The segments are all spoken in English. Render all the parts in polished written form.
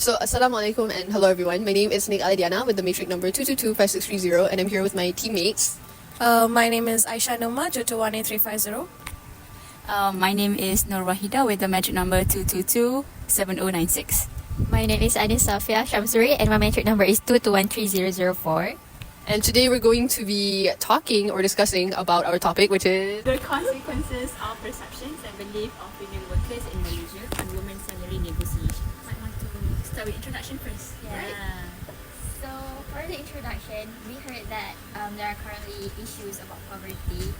So, Assalamualaikum and hello everyone. My name is Alyaa with the matric number 2225630 and I'm here with my teammates. My name is Aisyah Numa, 2218350. My name is Nur Wahidah with the magic number 2227096. My name is Amis Saffiyah and my metric number is 2213004. And today we're going to be talking or discussing about our topic, which is The consequences of perceptions and belief of female workers in Malaysia on women's salary negotiation. Might want to start with introduction first. Yeah. So for the introduction, we heard that there are currently issues about poverty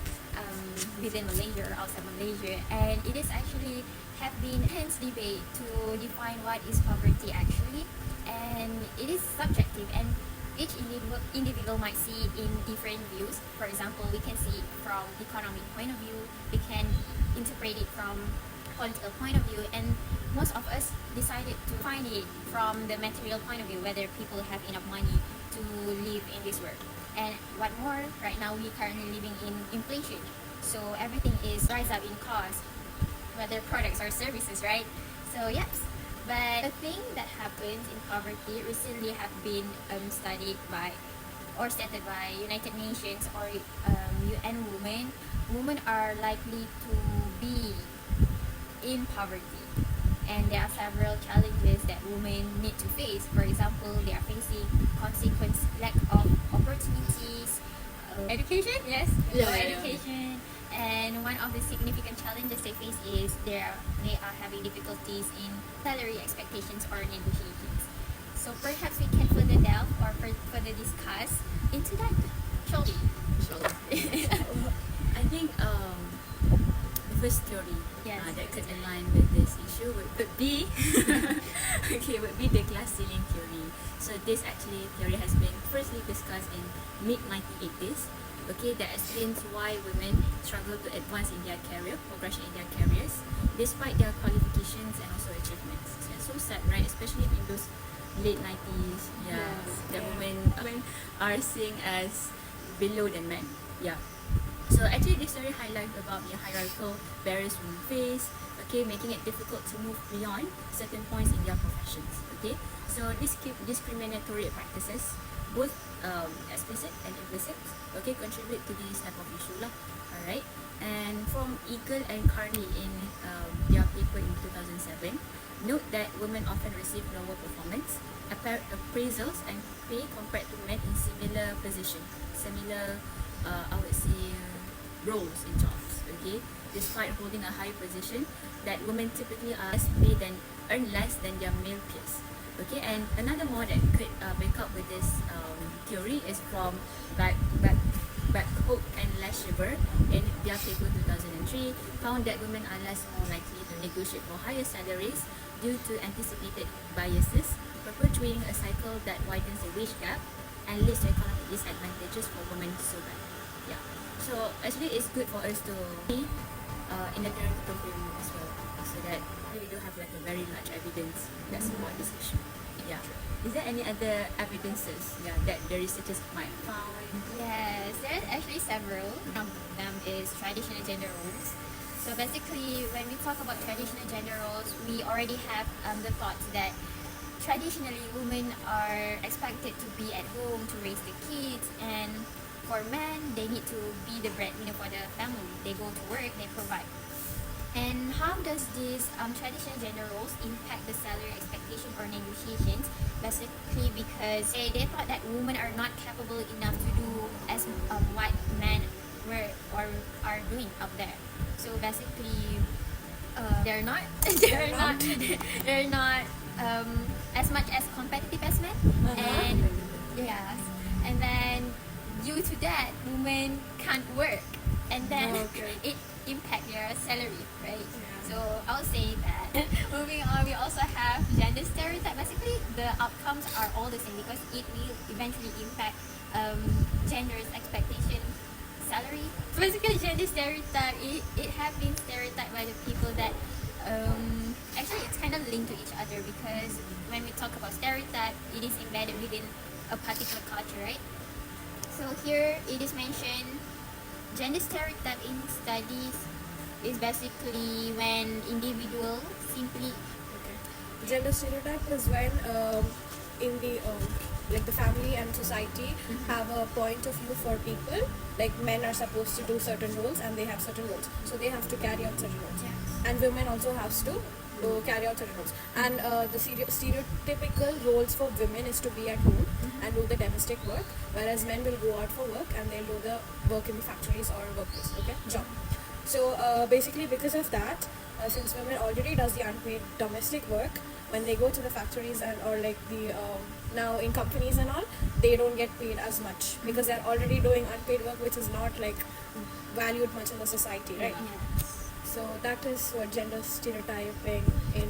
within Malaysia or outside Malaysia, and it is actually have been intense debate to define what is poverty actually, and it is subjective and each individual might see it in different views. For example, we can see it from economic point of view, we can interpret it from political point of view, and most of us decided to find it from the material point of view, whether people have enough money to live in this world. And what more, right now we currently living in inflation, so everything is rise up in cost, whether products or services, right? So yes. But the thing that happens in poverty recently have been studied by or stated by United Nations or UN Women. Women are likely to be in poverty, and there are several challenges that women need to face. For example, they are facing consequence lack of opportunities, education, yes, Yeah. education. And one of the significant challenges they face is they are having difficulties in salary expectations or negotiations. So perhaps we can further delve or further discuss into that, shall we? I think the first theory Yes. that could align with this issue would be would be the glass ceiling theory. So this actually theory has been firstly discussed in mid-1980s. Okay, that explains why women struggle to advance in their career, progression in their careers, despite their qualifications and also achievements. So it's so sad, right? Especially in those late 90s, that women are seen as below than men. Yeah. So actually this story highlights about the hierarchical barriers women face, okay, making it difficult to move beyond certain points in their professions. Okay, so these discriminatory practices, both explicit and implicit, okay, contribute to this type of issue lah. Alright, and from Eagle and Carney in their paper in 2007, note that women often receive lower performance appraisals and pay compared to men in similar position, similar I would say roles in jobs. Okay, despite holding a high position, that women typically are less paid than earn less than their male peers. Okay, and another more that could back up with this theory is from Backhook and Lashiver in their paper 2003, found that women are less more likely to negotiate for higher salaries due to anticipated biases, perpetuating a cycle that widens the wage gap and leads to economic disadvantages for women so bad. Yeah. So actually it's good for us to be in the theoretical framework as well, so that we do have like a very large evidence that support this issue. Yeah. Is there any other evidences that the researchers might found? Yes, there's actually several. One of them is traditional gender roles. So basically, when we talk about traditional gender roles, we already have the thought that traditionally women are expected to be at home to raise the kids, and for men, they need to be the breadwinner for the family. They go to work, they provide. And how does this traditional gender roles impact the salary expectation or negotiations? Basically because they thought that women are not capable enough to do as what men were or are doing up there. So basically, they're not they're not as much as competitive as men. And yes, and then due to that, women can't work, and then it impact their salary, right? So I'll say that. Moving on, we also have gender stereotype. Basically, the outcomes are all the same because it will eventually impact gender's expectation, salary. So basically, gender stereotype, it have been stereotyped by the people that actually it's kind of linked to each other, because when we talk about stereotype, it is embedded within a particular culture, right? So here it is mentioned, gender stereotype in studies is basically when individuals simply gender stereotype is when in the like the family and society have a point of view for people. Like men are supposed to do certain roles and they have certain roles, so they have to carry out certain roles. Yes. And women also has to carry out certain roles. And the stereotypical roles for women is to be at home and do the domestic work, whereas men will go out for work and they'll do the work in the factories or workplace, okay, job. So basically because of that, since women already does the unpaid domestic work, when they go to the factories and or like the now in companies and all, they don't get paid as much because they're already doing unpaid work, which is not like valued much in the society, right? Yes. So that is what gender stereotyping in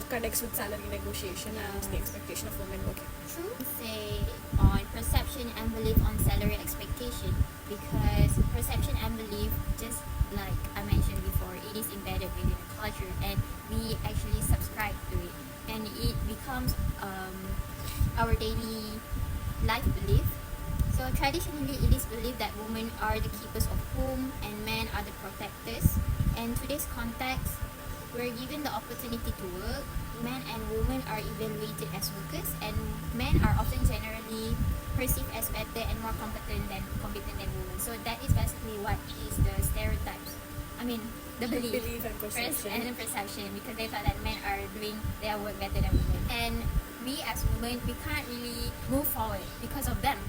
connects with salary negotiation and the expectation of women working. True. Say on perception and belief on salary expectation, because perception and belief, just like I mentioned before, it is embedded within the culture and we actually subscribe to it, and it becomes our daily life belief. So traditionally, it is believed that women are the keepers of home and men are the protectors. And today's context, we're given the opportunity to work. Men and women are evaluated as workers, and men are often generally perceived as better and more competent than women. So that is basically what is the stereotypes. I mean, the belief And perception. and perception, because they thought that men are doing their work better than women. And we as women, we can't really move forward because of them.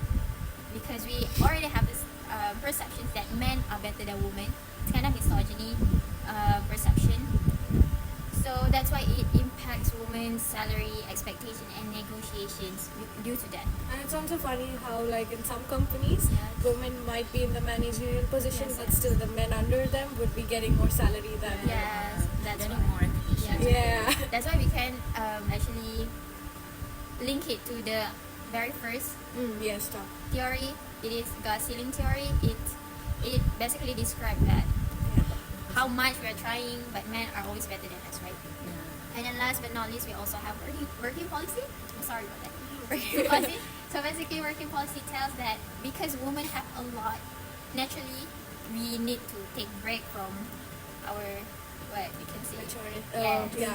Because we already have this perceptions that men are better than women. It's kind of misogyny perception. So that's why it impacts women's salary expectation and negotiations due to that. And it's also funny how like in some companies, Yes. women might be in the managerial position, Yes, but yes. still the men under them would be getting more salary than Yes, that's Getting why. more recognition. Yeah. That's why we can actually link it to the very first Yes, stop. theory. It is God ceiling theory. It basically describes that Yeah. how much we are trying, but men are always better than us, right? Yeah. And then last but not least, we also have working policy. I'm sorry about that. Working policy. So basically, working policy tells that because women have a lot, naturally, we need to take break from our what we can say.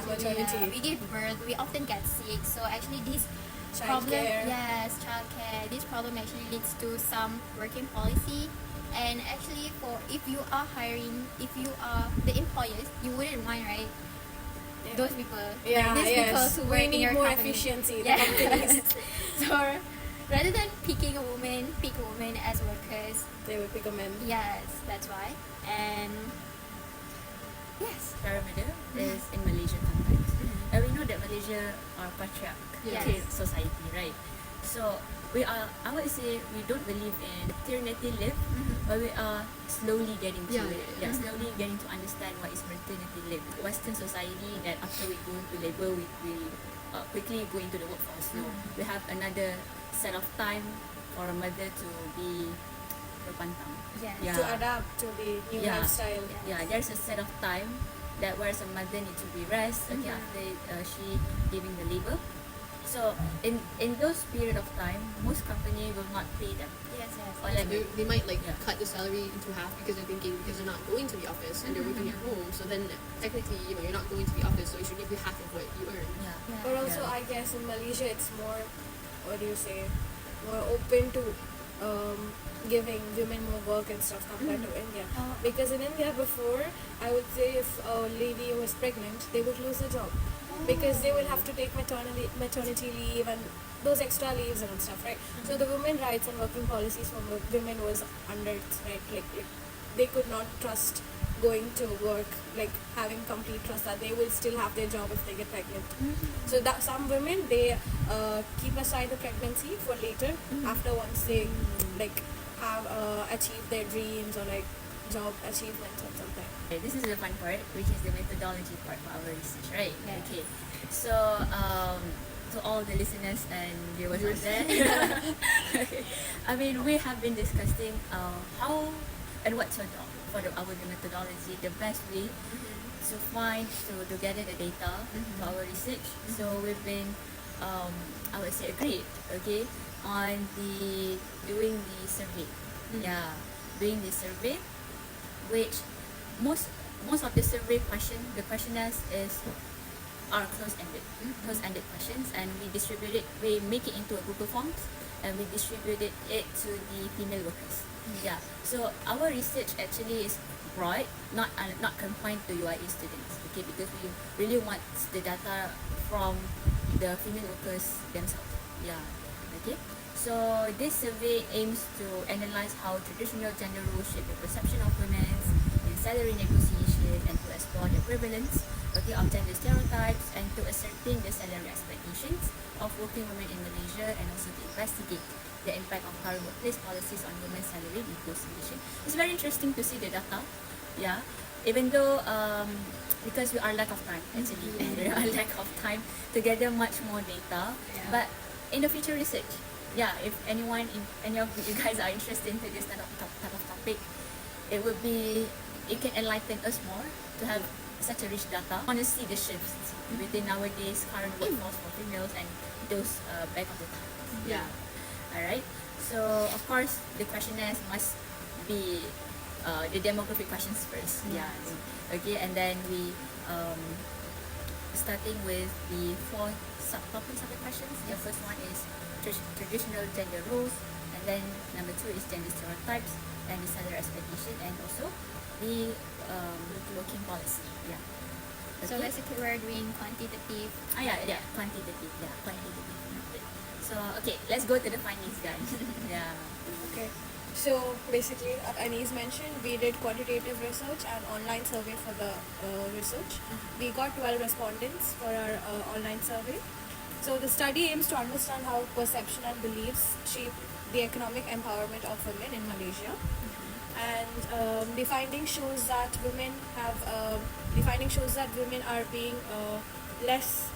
Maternity. We give birth. We often get sick. So actually, this problem, Childcare. yes, childcare. This problem actually leads to some working policy. And actually, if you are hiring, if you are the employers, you wouldn't mind, right? Yeah. Those people, Yeah, these yes. people who work We in need your more company. efficiency. The Yeah. companies, So rather than picking a woman, pick women as workers. they will pick a man. Yes, that's why. And yes, Pyramid is in Malaysia context. And we know that Malaysia are patriarchal Yes. society, right? So we are, I would say, we don't believe in maternity leave, but we are slowly getting to Yeah, it. yeah, yeah. Slowly getting to understand what is maternity leave. Western society, that after we go into labor, we quickly go into the workforce. No, we have another set of time for a mother to be berpantang. yes. Yeah. To adapt to the new Yeah. lifestyle. Yeah, there's a set of time that whereas a mother needs to be rest after she giving the labor. So in those period of time, most company will not pay them. Yes, yes. Or like They might like Yeah. cut the salary into half because they're thinking because they're not going to the office and they're working at home. So then technically, you're not going to the office, so you should give you half of what you earn. yeah. Yeah. But also, Yeah. I guess in Malaysia, it's more, what do you say, more open to giving women more work and stuff compared to India. Because in India before, I would say if a lady was pregnant, they would lose their job. Because they will have to take maternity leave and those extra leaves and stuff, right? So the women rights and working policies for women was under its right. Like they could not trust going to work, like having complete trust that they will still have their job if they get pregnant. So that some women, they keep aside the pregnancy for later, after once they like have achieved their dreams or like job achievements or something. Okay, this is the fun part, which is the methodology part for our research, right? Yeah. Okay. So to all the listeners and viewers out there, okay. I mean, we have been discussing how and what's our methodology, the best way to find to gather the data for our research. So we've been I would say agreed, okay, on doing the survey. Yeah, doing the survey, which most of the survey the questionnaires is are close-ended questions, and we make it into a Google Forms, and we distributed it to the female workers. Yeah, so our research actually is broad, not confined to UIA students, okay, because we really want the data from the female workers themselves. Yeah, okay. So this survey aims to analyze how traditional gender roles shape the perception of women in salary negotiation, and to explore the prevalence, okay, of gender stereotypes, and to ascertain the salary expectations of working women in Malaysia, and also to investigate the impact of current workplace policies on women's salary negotiation. It's very interesting to see the data, yeah, even though because we are lack of time actually, we are lack of time to gather much more data, but in the future research, yeah, if any of you guys are interested into this type of topic, it can enlighten us more to have such a rich data. I want to see the shifts within nowadays current workforce for females and those back of the time. Yeah. Alright. So of course the questionnaires must be the demographic questions first. Yeah. Okay, and then we starting with the 4 subtopics of the questions. The first one is traditional gender roles, and then number 2 is gender stereotypes and the salary expectation, and also the working policy. Yeah. Okay. So basically we're doing quantitative. Quantitative. Yeah, quantitative. So okay, let's go to the findings, guys. Yeah. Okay. So basically, Anis mentioned we did quantitative research and online survey for the research. We got 12 respondents for our online survey. So the study aims to understand how perception and beliefs shape the economic empowerment of women in Malaysia. And the finding shows that women are being less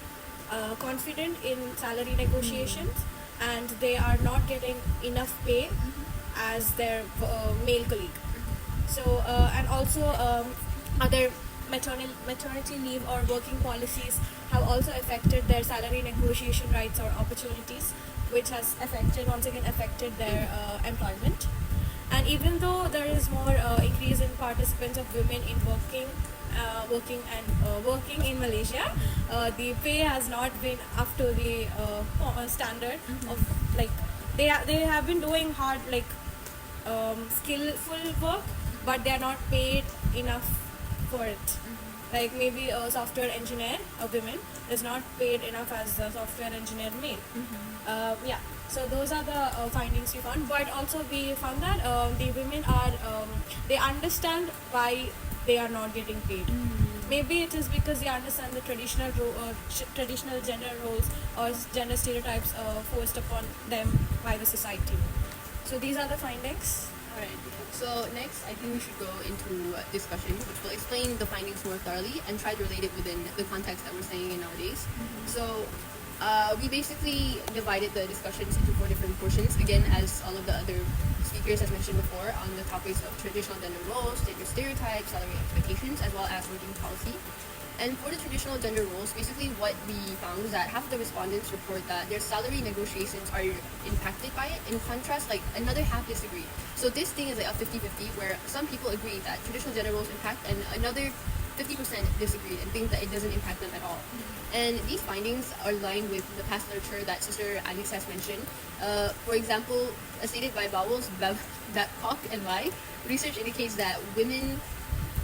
confident in salary negotiations, and they are not getting enough pay as their male colleague. So and also other maternity leave or working policies have also affected their salary negotiation rights or opportunities, which has once again affected their employment. And even though there is more increase in participants of women in working in Malaysia, the pay has not been up to the standard of, like, they have been doing hard, like, skillful work, but they are not paid enough for it. Like maybe a software engineer, a woman, is not paid enough as a software engineer male. So those are the findings we found. But also we found that the women are they understand why they are not getting paid. Maybe it is because they understand the traditional gender roles or gender stereotypes forced upon them by the society. So these are the findings. Alright, so next I think we should go into discussion, which will explain the findings more thoroughly and try to relate it within the context that we're staying in nowadays. So we basically divided the discussions into 4 different portions, again as all of the other speakers has mentioned before, on the topics of traditional gender roles, gender stereotypes, salary expectations, as well as working policy. And for the traditional gender roles, basically what we found is that half of the respondents report that their salary negotiations are impacted by it. In contrast, like, another half disagree. So this thing is like a 50-50, where some people agree that traditional gender roles impact, and another 50% disagree and think that it doesn't impact them at all. And these findings are aligned with the past literature that Sister Anis has mentioned. For example, as stated by Bowles, Babcock, and Lai, research indicates that women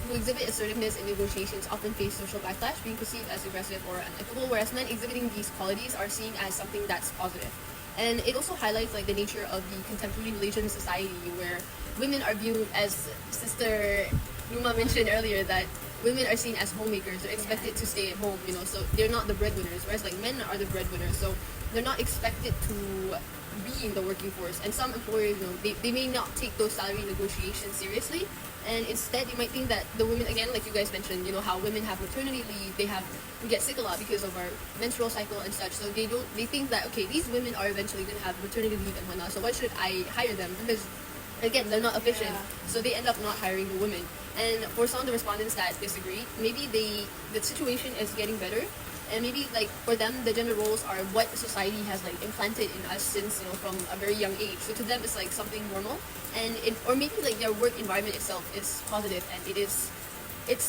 who exhibit assertiveness in negotiations often face social backlash, being perceived as aggressive or unlikable, whereas men exhibiting these qualities are seen as something that's positive. And it also highlights, like, the nature of the contemporary Malaysian society, where women are viewed, as Sister Numa mentioned earlier, that women are seen as homemakers. They're expected to stay at home, so they're not the breadwinners, whereas, like, men are the breadwinners, so they're not expected to be in the working force. And some employers, they may not take those salary negotiations seriously, and instead you might think that the women, again, like you guys mentioned, how women have maternity leave, we get sick a lot because of our menstrual cycle and such, so they think that, okay, these women are eventually going to have maternity leave and whatnot, so why should I hire them? Because, again, they're not efficient, so they end up not hiring the women. And for some of the respondents that disagree, maybe the situation is getting better, and maybe, like, for them, the gender roles are what society has, like, implanted in us since, from a very young age. So to them, it's like something normal, and or maybe, like, their work environment itself is positive, and it's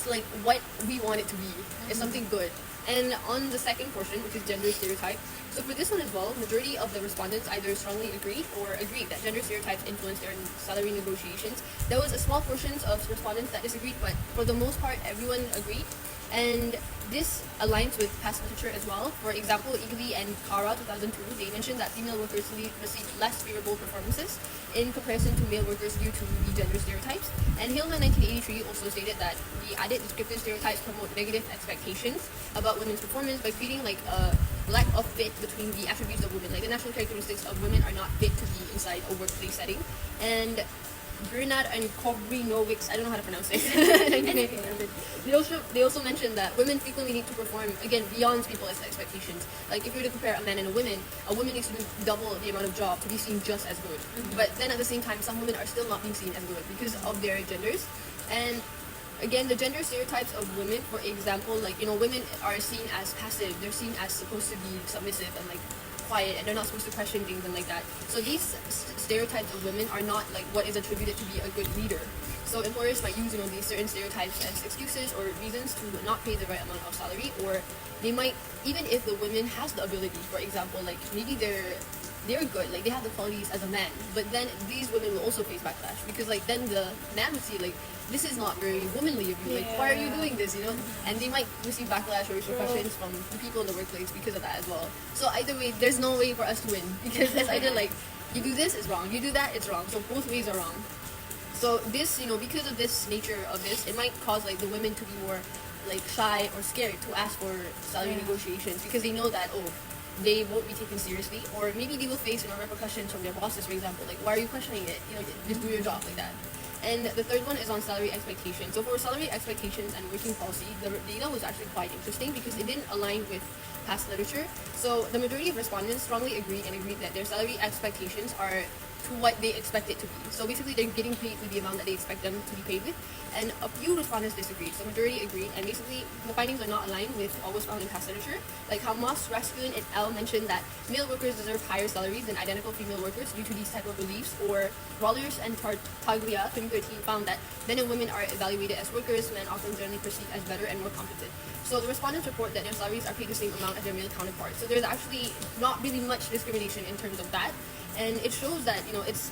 like what we want it to be. It's something good. And on the second portion, which is gender stereotype, so for this one as well, majority of the respondents either strongly agreed or agreed that gender stereotypes influence their salary negotiations. There was a small portion of respondents that disagreed, but for the most part, everyone agreed. And this aligns with past literature as well. For example, Eagly and Kara 2002, they mentioned that female workers received less favorable performances in comparison to male workers due to the gender stereotypes. And Hillman 1983 also stated that the added descriptive stereotypes promote negative expectations about women's performance by creating like a lack of fit between the attributes of women. Like the natural characteristics of women are not fit to be inside a workplace setting. And Bernard and Kobrinovics, I don't know how to pronounce it. They also mentioned that women frequently need to perform, again, beyond people's expectations. Like if you were to compare a man and a woman needs to do double the amount of job to be seen just as good. But then at the same time, some women are still not being seen as good because of their genders. And again, the gender stereotypes of women, for example, like, women are seen as passive. They're seen as supposed to be submissive and like quiet, and they're not supposed to question things and like that. So these stereotypes of women are not like what is attributed to be a good leader. So employers might use these certain stereotypes as excuses or reasons to not pay the right amount of salary, or they might, even if the woman has the ability, for example, like maybe they're good, like they have the qualities as a man, but then these women will also face backlash because like then the man would see like, this is not very womanly of you, like why are you doing this, and they might receive backlash or repercussions from the people in the workplace because of that as well. So either way, there's no way for us to win because it's either like you do this, it's wrong, you do that, it's wrong, so both ways are wrong. So this, because of this nature of this, it might cause like the women to be more like shy or scared to ask for salary negotiations because they know that they won't be taken seriously, or maybe they will face repercussions from their bosses, for example, like why are you questioning it, just do your job like that. And the third one is on salary expectations. So for salary expectations and working policy, the data was actually quite interesting because it didn't align with past literature. So the majority of respondents strongly agreed that their salary expectations are to what they expect it to be. So basically they're getting paid with the amount that they expect them to be paid with. And a few respondents disagreed. So majority agreed, and basically the findings are not aligned with what was found in past literature. Like how Moss, Raskin, and L mentioned that male workers deserve higher salaries than identical female workers due to these type of beliefs, or Rollers and Tartaglia 2013 found that men and women are evaluated as workers, men often generally perceived as better and more competent. So the respondents report that their salaries are paid the same amount as their male counterparts. So there's actually not really much discrimination in terms of that. And it shows that, it's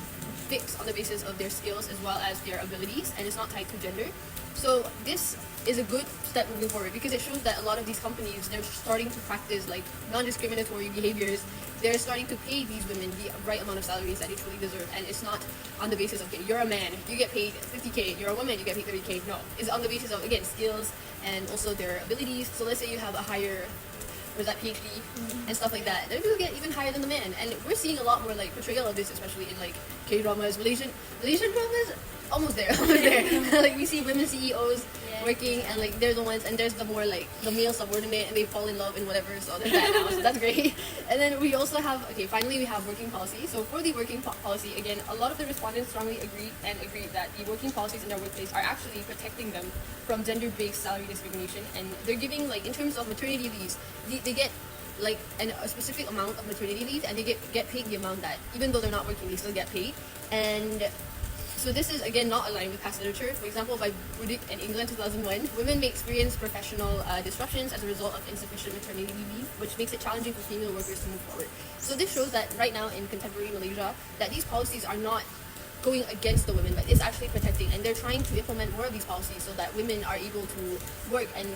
fixed on the basis of their skills as well as their abilities, and it's not tied to gender. So this is a good step moving forward because it shows that a lot of these companies, they're starting to practice like non-discriminatory behaviors. They're starting to pay these women the right amount of salaries that they truly deserve, and it's not on the basis of, okay, you're a man, you get paid 50K, you're a woman, you get paid 30K. No, it's on the basis of, again, skills and also their abilities. So let's say you have a higher PhD and stuff like that, they're going to get even higher than the man. And we're seeing a lot more like portrayal of this, especially in like K-dramas, Malaysian dramas, almost there. Like we see women CEOs working, and like they're the ones, and there's the more like the male subordinate, and they fall in love and whatever. So there's that now, so that's great. And then we also have, finally we have working policy. So for the working policy, again, a lot of the respondents strongly agreed that the working policies in their workplace are actually protecting them from gender-based salary discrimination, and they're giving, like, in terms of maternity leaves, they get like a specific amount of maternity leave, and they get paid the amount that, even though they're not working, they still get paid. And so this is, again, not aligned with past literature. For example, by Budik and England 2001, women may experience professional disruptions as a result of insufficient maternity leave, which makes it challenging for female workers to move forward. So this shows that right now in contemporary Malaysia, that these policies are not going against the women, but it's actually protecting, and they're trying to implement more of these policies so that women are able to work and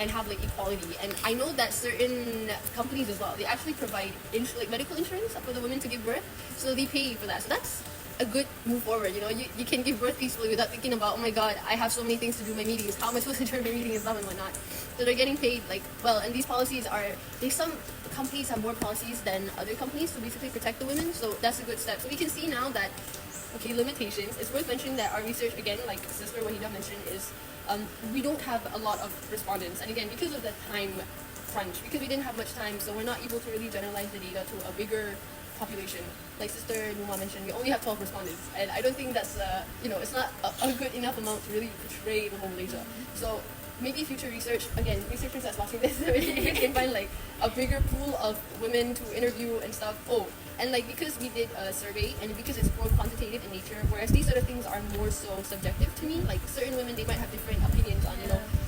have like equality. And I know that certain companies as well, they actually provide like medical insurance for the women to give birth, so they pay you for that. So that's a good move forward. You can give birth peacefully without thinking about, oh my god, I have so many things to do, my meetings, how am I supposed to join my meeting and stuff and whatnot. So they're getting paid like well, and these policies are, some companies have more policies than other companies to basically protect the women, so that's a good step. So we can see now that, limitations. It's worth mentioning that our research, again, like Sister Wahidah mentioned, is we don't have a lot of respondents, and again, because of the time crunch, because we didn't have much time, so we're not able to really generalize the data to a bigger population. Like Sister Numa mentioned, we only have 12 respondents, and I don't think that's it's not a good enough amount to really portray the whole Malaysia. So maybe future research, again, researchers that's watching this, we can find like a bigger pool of women to interview and stuff. And like, because we did a survey, and because it's more quantitative in nature, whereas these sort of things are more so subjective to me, like certain women, they might have different opinions on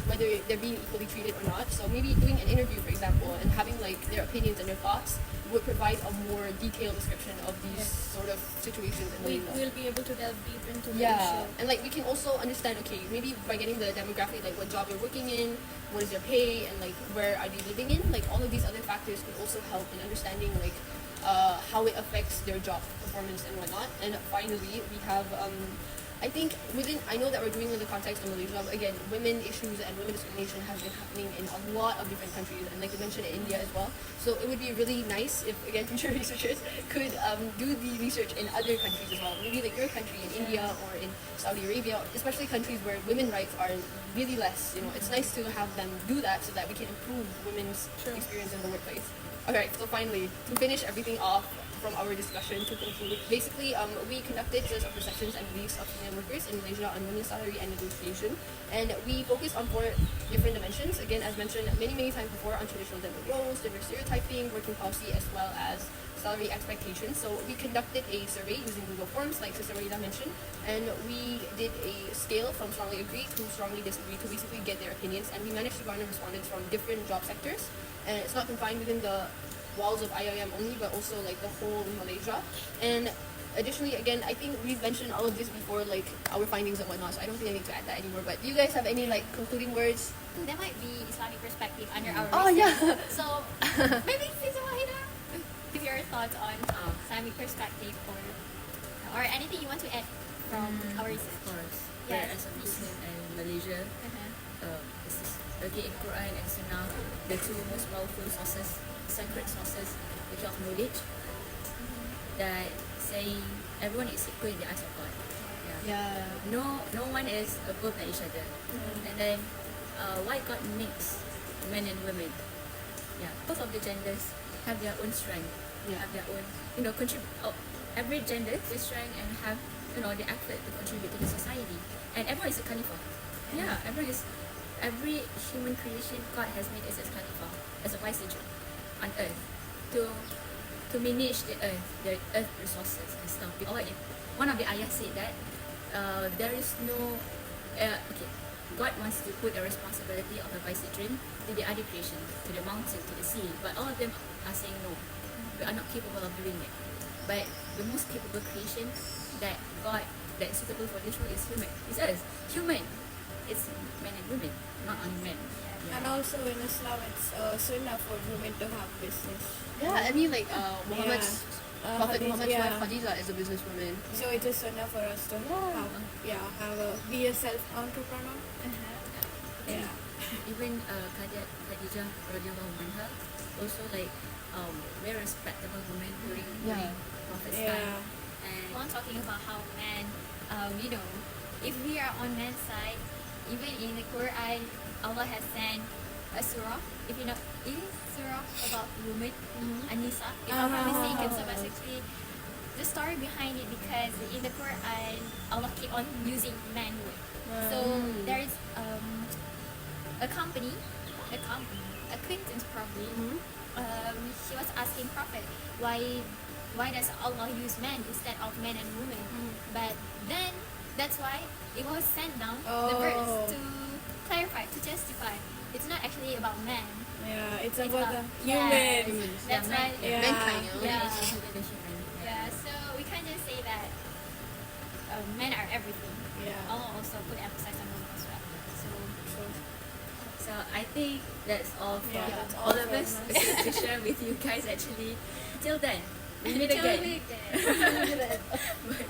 whether they're being equally treated or not. So maybe doing an interview, for example, and having like their opinions and their thoughts would provide a more detailed description of these sort of situations. And We will be able to delve deep into the yeah, issue. and like we can also understand, okay, maybe by getting the demographic, like what job you're working in, what is their pay, and like where are they living in, like all of these other factors could also help in understanding like how it affects their job performance and whatnot. And finally, we have I think I know that we're doing in the context of Malaysia, but again, women issues and women discrimination has been happening in a lot of different countries, and like you mentioned, in India as well. So it would be really nice if, again, future researchers could do the research in other countries as well. Maybe like your country in India or in Saudi Arabia, especially countries where women rights are really less. You know, it's nice to have them do that so that we can improve women's experience in the workplace. Alright, so finally, to finish everything off, from our discussion to conclude, basically we conducted series of perceptions and beliefs of female workers in Malaysia on women's salary and negotiation, and we focused on 4 different dimensions, again as mentioned many times before, on traditional gender roles, gender stereotyping, working policy, as well as salary expectations. So we conducted a survey using Google Forms, like Sister Wahidah mentioned, and we did a scale from strongly agree to strongly disagree to basically get their opinions, and we managed to garner respondents from different job sectors, and it's not confined within the walls of IIUM only, but also like the whole Malaysia. And additionally, again, I think we've mentioned all of this before, like our findings and whatnot, so I don't think I need to add that anymore. But do you guys have any like concluding words? There might be Islamic perspective under our Oh research. yeah. So maybe Sister Wahidah, give your thoughts on Islamic perspective or anything you want to add from our research. Of course. Yes. As a Muslim and Malaysia, okay, in Quran and Sunnah, the 2 most powerful sources, sacred sources, which of knowledge, that saying everyone is equal in the eyes of God. Yeah. No one is above each other. And then why God makes men and women? Yeah, both of the genders have their own strength, have their own, every gender is strength and have, the effort to contribute to the society. And everyone is a Khalifah. Yeah, every human creation God has made as a Khalifah, as a vicegerent on earth to manage the earth resources and stuff. One of the ayah said that there is no God wants to put the responsibility of the vicegerent to the other creation, to the mountain, to the sea, but all of them are saying no, we are not capable of doing it. But the most capable creation that is suitable for this role is human. It's us, human. It's men and women, not only men. And also in Islam, it's sunnah for women to have business. Yeah, I mean like Muhammad's Prophet Muhammad's wife yeah. Khadijah is a businesswoman. So it is sunnah for us to be a self-entrepreneur. Yeah. Even Khadijah radiallahu anha also like very respectable woman during Prophet's time. And One talking about how men, if we are on men's side, even in the Quran, Allah has sent a surah, if you know, it is surah about women, An-Nisa, if I'm not mistaken. So basically, the story behind it, because in the Quran, Allah keep on using manhood. So there is a company, acquaintance probably, she was asking Prophet, why does Allah use men instead of men and women? But then, that's why it was sent down, the verse, to clarify, to justify. It's not actually about men. Yeah, it's It's about the yeah, human. That's right. Yeah. Mankind, Yeah, so we can't just say that men are everything. Yeah. Allah also put emphasis on women as well. so I think that's all for that's all all of from us us. to share with you guys actually. Till then, we meet Till again. we meet again. Bye.